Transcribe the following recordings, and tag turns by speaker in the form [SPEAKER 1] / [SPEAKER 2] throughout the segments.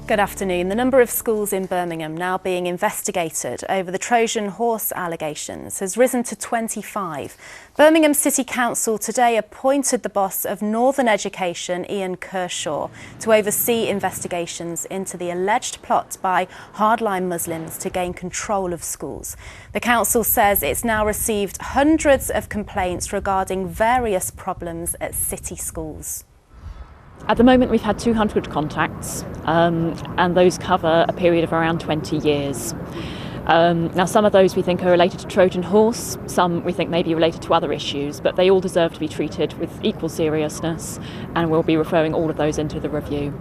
[SPEAKER 1] Good afternoon. The number of schools in Birmingham now being investigated over the Trojan horse allegations has risen to 25. Birmingham City Council today appointed the boss of Northern Education, Ian Kershaw, to oversee investigations into the alleged plot by hardline Muslims to gain control of schools. The council says it's now received hundreds of complaints regarding various problems at city schools.
[SPEAKER 2] At the moment we've had 200 contacts and those cover a period of around 20 years. Now some of those we think are related to Trojan horse, some we think may be related to other issues, but they all deserve to be treated with equal seriousness, and we'll be referring all of those into the review.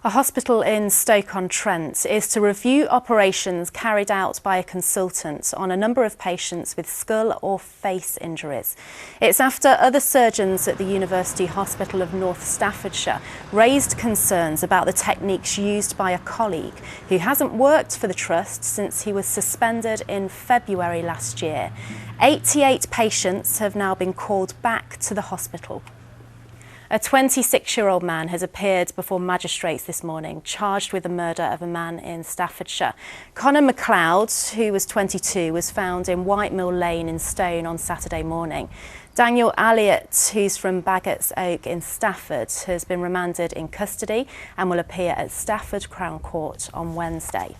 [SPEAKER 1] A hospital in Stoke-on-Trent is to review operations carried out by a consultant on a number of patients with skull or face injuries. It's after other surgeons at the University Hospital of North Staffordshire raised concerns about the techniques used by a colleague who hasn't worked for the trust since he was suspended in February last year. 88 patients have now been called back to the hospital. A 26-year-old man has appeared before magistrates this morning, charged with the murder of a man in Staffordshire. Conor McLeod, who was 22, was found in Whitemill Lane in Stone on Saturday morning. Daniel Elliott, who's from Baggots Oak in Stafford, has been remanded in custody and will appear at Stafford Crown Court on Wednesday.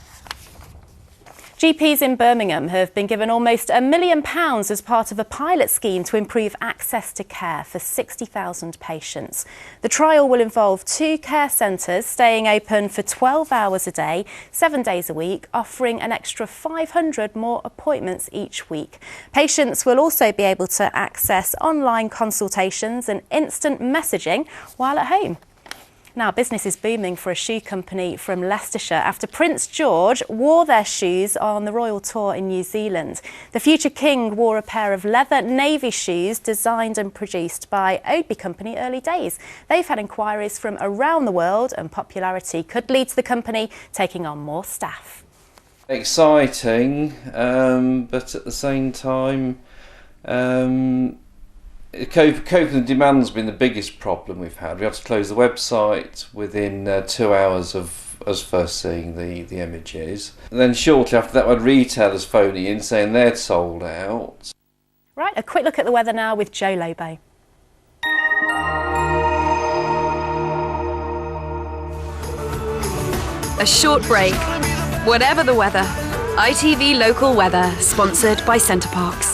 [SPEAKER 1] GPs in Birmingham have been given almost £1 million as part of a pilot scheme to improve access to care for 60,000 patients. The trial will involve 2 care centres staying open for 12 hours a day, 7 days a week, offering an extra 500 more appointments each week. Patients will also be able to access online consultations and instant messaging while at home. Now, business is booming for a shoe company from Leicestershire after Prince George wore their shoes on the royal tour in New Zealand. The future king wore a pair of leather navy shoes designed and produced by Oadby company Early Days. They've had inquiries from around the world and popularity could lead to the company taking on more staff.
[SPEAKER 3] Exciting, but at the same time, coping with demand's been the biggest problem we've had. We had to close the website within 2 hours of us first seeing the images. And then shortly after that, we had retailers phoning in saying they'd sold out.
[SPEAKER 1] Right, a quick look at the weather now with Joe Lobo.
[SPEAKER 4] A short break. Whatever the weather. ITV Local Weather, sponsored by Centre Parks.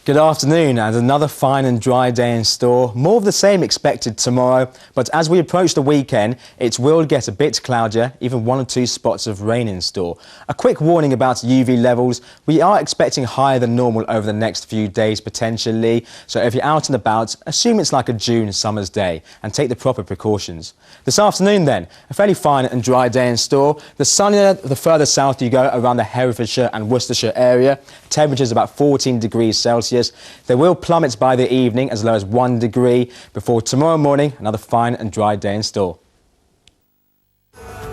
[SPEAKER 5] Good afternoon, and another fine and dry day in store. More of the same expected tomorrow, but as we approach the weekend, it will get a bit cloudier, even 1 or 2 spots of rain in store. A quick warning about UV levels. We are expecting higher than normal over the next few days potentially, so if you're out and about, assume it's like a June summer's day and take the proper precautions. This afternoon then, a fairly fine and dry day in store. The sunnier the further south you go around the Herefordshire and Worcestershire area. Temperatures about 14 degrees Celsius. They will plummet by the evening as low as 1 degree before tomorrow morning another fine and dry day in store.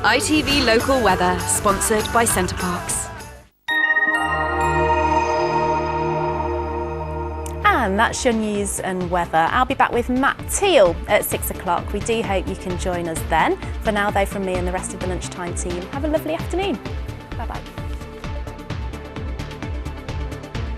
[SPEAKER 4] ITV Local Weather, sponsored by Centre Parks.
[SPEAKER 1] And that's your news and weather. I'll be back with Matt Teal at 6 o'clock. We do hope you can join us then. For now though, from me and the rest of the Lunchtime team, have a lovely afternoon. Bye-bye.